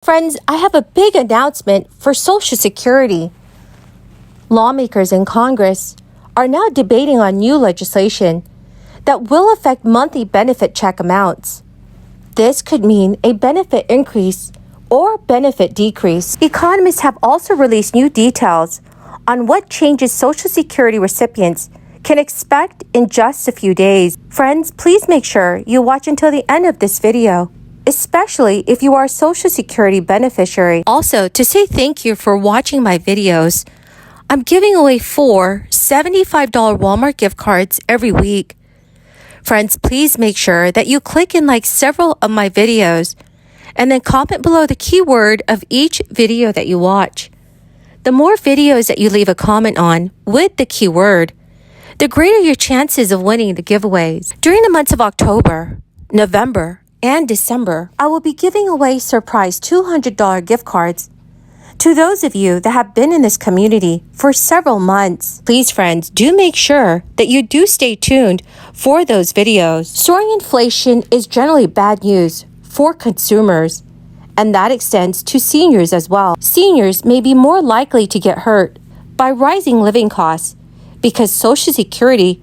Friends, I have a big announcement for Social Security. Lawmakers in Congress are now debating on new legislation that will affect monthly benefit check amounts. This could mean a benefit increase or benefit decrease. Economists have also released new details on what changes Social Security recipients can expect in just a few days. Friends, please make sure you watch until the end of this video, especially if you are a Social Security beneficiary. Also, to say thank you for watching my videos, I'm giving away 4 $75 Walmart gift cards every week. Friends, please make sure that you click and like several of my videos and then comment below the keyword of each video that you watch. The more videos that you leave a comment on with the keyword, the greater your chances of winning the giveaways. During the months of October, November, and December, I will be giving away surprise $200 gift cards to those of you that have been in this community for several months. Please, friends, do make sure that you do stay tuned for those videos. Soaring inflation is generally bad news for consumers, and that extends to seniors as well. Seniors may be more likely to get hurt by rising living costs because Social Security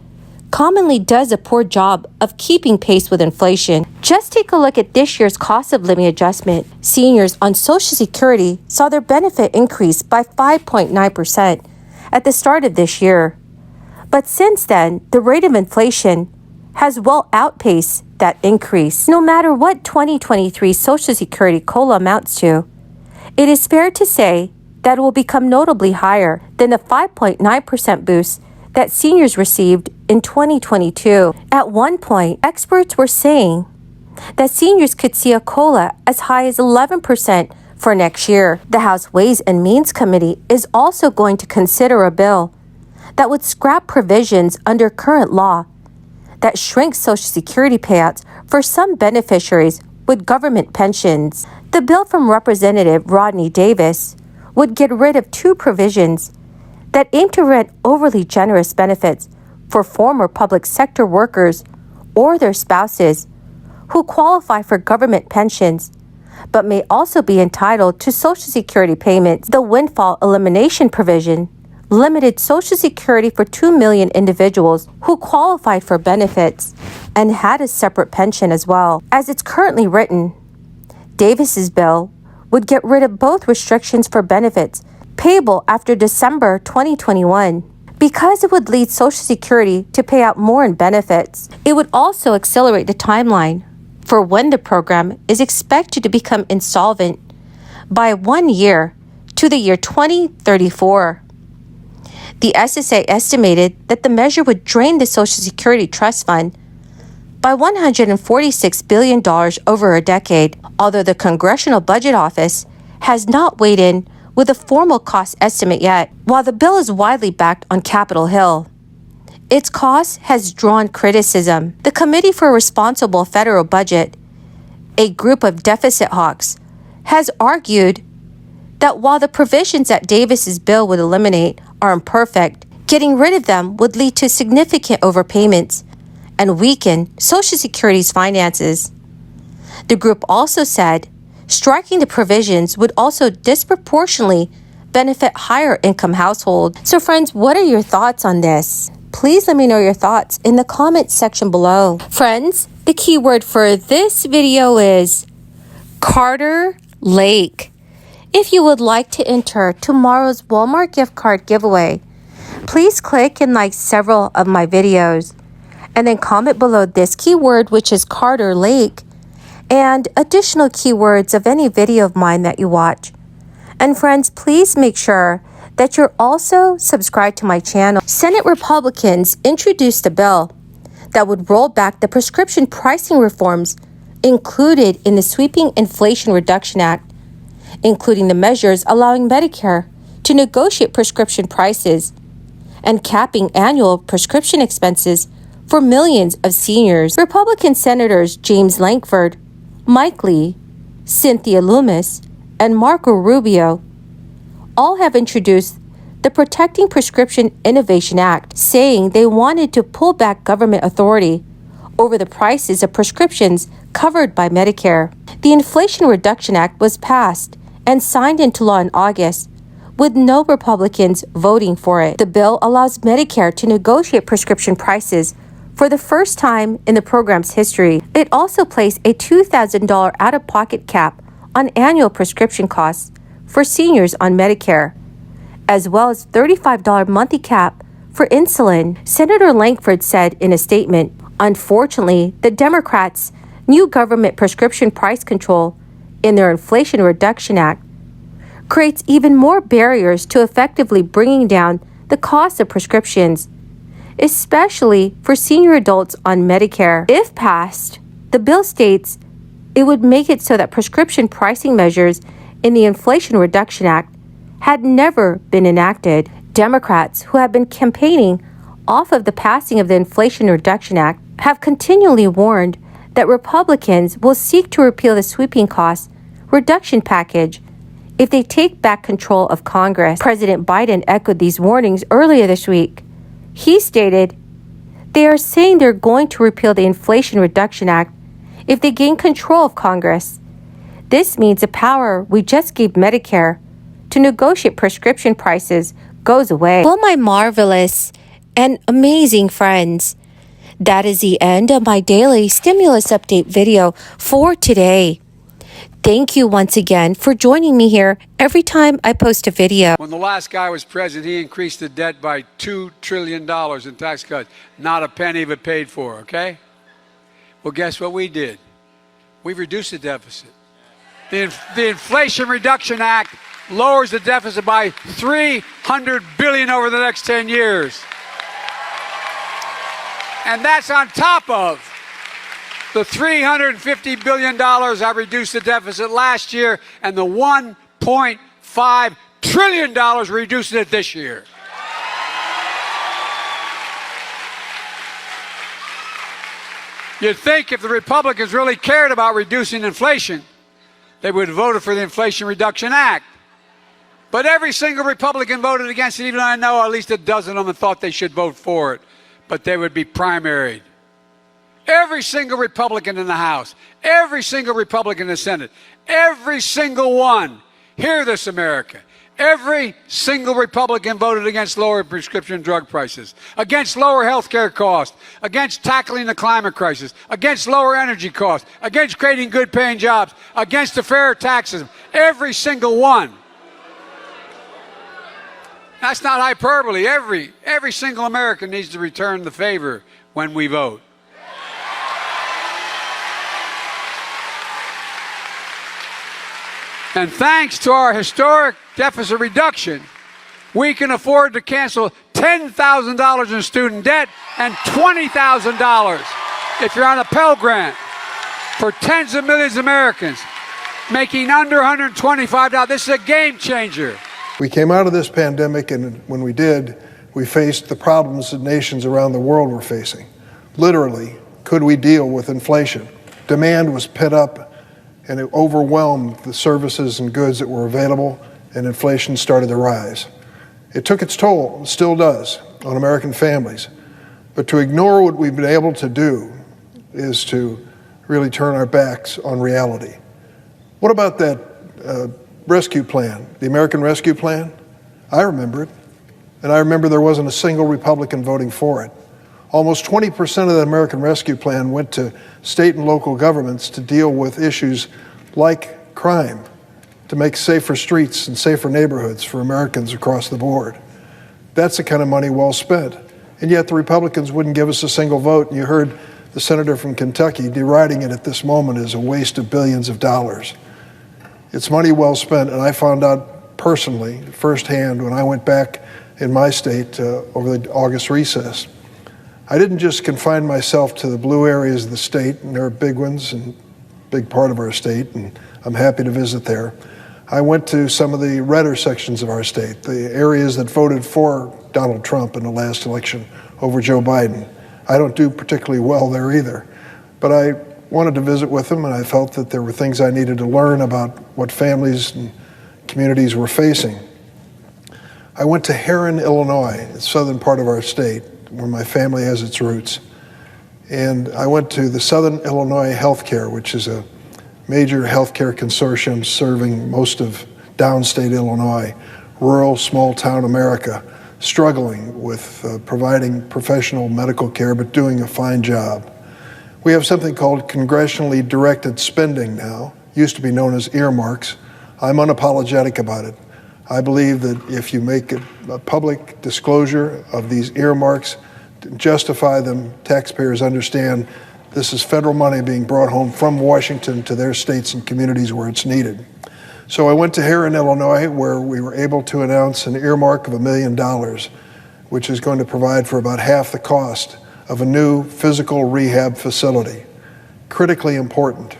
commonly does a poor job of keeping pace with inflation. Just take a look at this year's cost of living adjustment. Seniors on Social Security saw their benefit increase by 5.9% at the start of this year. But since then, the rate of inflation has well outpaced that increase. No matter what 2023 Social Security COLA amounts to, it is fair to say that it will become notably higher than the 5.9% boost that seniors received in 2022. At one point, experts were saying that seniors could see a COLA as high as 11% for next year. The House Ways and Means Committee is also going to consider a bill that would scrap provisions under current law that shrinks Social Security payouts for some beneficiaries with government pensions. The bill from Representative Rodney Davis would get rid of 2 provisions that aim to grant overly generous benefits for former public sector workers or their spouses who qualify for government pensions but may also be entitled to Social Security payments. The windfall elimination provision limited Social Security for 2 million individuals who qualified for benefits and had a separate pension as well. As it's currently written, Davis's bill would get rid of both restrictions for benefits payable after December 2021. Because it would lead Social Security to pay out more in benefits, it would also accelerate the timeline for when the program is expected to become insolvent by 1 year to the year 2034. The SSA estimated that the measure would drain the Social Security Trust Fund by $146 billion over a decade, although the Congressional Budget Office has not weighed in with a formal cost estimate yet. While the bill is widely backed on Capitol Hill, its cost has drawn criticism. The Committee for a Responsible Federal Budget, a group of deficit hawks, has argued that while the provisions that Davis's bill would eliminate are imperfect, getting rid of them would lead to significant overpayments and weaken Social Security's finances. The group also said striking the provisions would also disproportionately benefit higher income households. So friends, what are your thoughts on this? Please let me know your thoughts in the comment section below. Friends, the keyword for this video is Carter Lake. If you would like to enter tomorrow's Walmart gift card giveaway, please click and like several of my videos and then comment below this keyword, which is Carter Lake, and additional keywords of any video of mine that you watch. And friends, please make sure that you're also subscribed to my channel. Senate Republicans introduced a bill that would roll back the prescription pricing reforms included in the Sweeping Inflation Reduction Act, including the measures allowing Medicare to negotiate prescription prices and capping annual prescription expenses for millions of seniors. Republican Senators James Lankford, Mike Lee, Cynthia Lummis, and Marco Rubio all have introduced the Protecting Prescription Innovation Act, saying they wanted to pull back government authority over the prices of prescriptions covered by Medicare. The Inflation Reduction Act was passed and signed into law in August, with no Republicans voting for it. The bill allows Medicare to negotiate prescription prices for the first time in the program's history. It also placed a $2,000 out-of-pocket cap on annual prescription costs for seniors on Medicare, as well as $35 monthly cap for insulin. Senator Lankford said in a statement, "Unfortunately, the Democrats' new government prescription price control in their Inflation Reduction Act creates even more barriers to effectively bringing down the cost of prescriptions, especially for senior adults on Medicare." If passed, the bill states it would make it so that prescription pricing measures in the Inflation Reduction Act had never been enacted. Democrats, who have been campaigning off of the passing of the Inflation Reduction Act, have continually warned that Republicans will seek to repeal the sweeping cost reduction package if they take back control of Congress. President Biden echoed these warnings earlier this week. He stated, "They are saying they're going to repeal the Inflation Reduction Act if they gain control of Congress. This means the power we just gave Medicare to negotiate prescription prices goes away." Well, my marvelous and amazing friends, that is the end of my daily stimulus update video for today. Thank you once again for joining me here every time I post a video. When the last guy was president, he increased the debt by $2 trillion in tax cuts. Not a penny of it paid for, okay? Well, guess what we did? We've reduced the deficit. The Inflation Reduction Act lowers the deficit by $300 billion over the next 10 years. And that's on top of the $350 billion I reduced the deficit last year and the $1.5 trillion reducing it this year. You'd think if the Republicans really cared about reducing inflation, they would have voted for the Inflation Reduction Act. But every single Republican voted against it, even though I know at least a dozen of them thought they should vote for it. But they would be primaried. Every single Republican in the House, every single Republican in the Senate, every single one, hear this, America, every single Republican voted against lower prescription drug prices, against lower health care costs, against tackling the climate crisis, against lower energy costs, against creating good paying jobs, against the fair taxes, every single one. That's not hyperbole. Every single American needs to return the favor when we vote. And thanks to our historic deficit reduction, we can afford to cancel $10,000 in student debt and $20,000 if you're on a Pell Grant for tens of millions of Americans making under $125. This is a game changer. We came out of this pandemic, and when we did, we faced the problems that nations around the world were facing. Literally, could we deal with inflation? Demand was pent up, and it overwhelmed the services and goods that were available, and inflation started to rise. It took its toll, still does, on American families. But to ignore what we've been able to do is to really turn our backs on reality. What about that rescue plan, the American Rescue Plan? I remember it, and I remember there wasn't a single Republican voting for it. Almost 20% of the American Rescue Plan went to state and local governments to deal with issues like crime, to make safer streets and safer neighborhoods for Americans across the board. That's the kind of money well spent. And yet the Republicans wouldn't give us a single vote, and you heard the senator from Kentucky deriding it at this moment as a waste of billions of dollars. It's money well spent, and I found out personally, firsthand, when I went back in my state over the August recess. I didn't just confine myself to the blue areas of the state, and there are big ones and big part of our state, and I'm happy to visit there. I went to some of the redder sections of our state, the areas that voted for Donald Trump in the last election over Joe Biden. I don't do particularly well there either, but I wanted to visit with them, and I felt that there were things I needed to learn about what families and communities were facing. I went to Herrin, Illinois, the southern part of our state, where my family has its roots. And I went to the Southern Illinois Healthcare, which is a major healthcare consortiums serving most of downstate Illinois, rural small-town America, struggling with providing professional medical care, but doing a fine job. We have something called congressionally directed spending now, used to be known as earmarks. I'm unapologetic about it. I believe that if you make a public disclosure of these earmarks, to justify them, taxpayers understand this is federal money being brought home from Washington to their states and communities where it's needed. So I went to Herrin, Illinois, where we were able to announce an earmark of $1 million, which is going to provide for about half the cost of a new physical rehab facility. Critically important.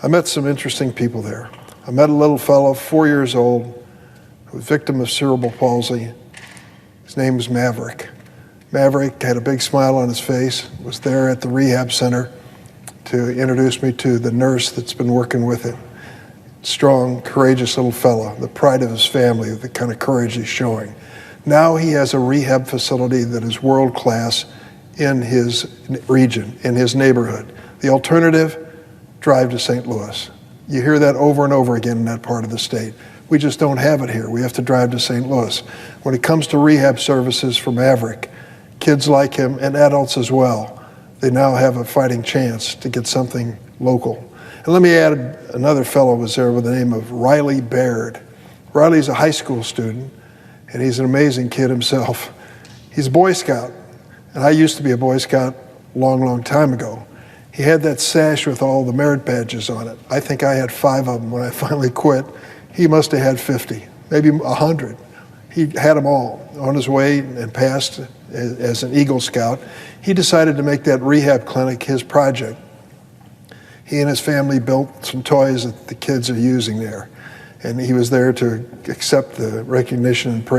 I met some interesting people there. I met a little fellow, 4 years old, who was a victim of cerebral palsy. His name was Maverick. Maverick had a big smile on his face, was there at the rehab center to introduce me to the nurse that's been working with him. Strong, courageous little fellow, the pride of his family, the kind of courage he's showing. Now he has a rehab facility that is world-class in his region, in his neighborhood. The alternative, drive to St. Louis. You hear that over and over again in that part of the state. We just don't have it here. We have to drive to St. Louis. When it comes to rehab services for Maverick, kids like him and adults as well, they now have a fighting chance to get something local. And let me add, another fellow was there with the name of Riley Baird. Riley's a high school student, and he's an amazing kid himself. He's a Boy Scout, and I used to be a Boy Scout a long, long time ago. He had that sash with all the merit badges on it. I think I had 5 of them when I finally quit. He must have had 50, maybe 100. He had them all on his way and passed as an Eagle Scout. He decided to make that rehab clinic his project. He and his family built some toys that the kids are using there. And he was there to accept the recognition and praise.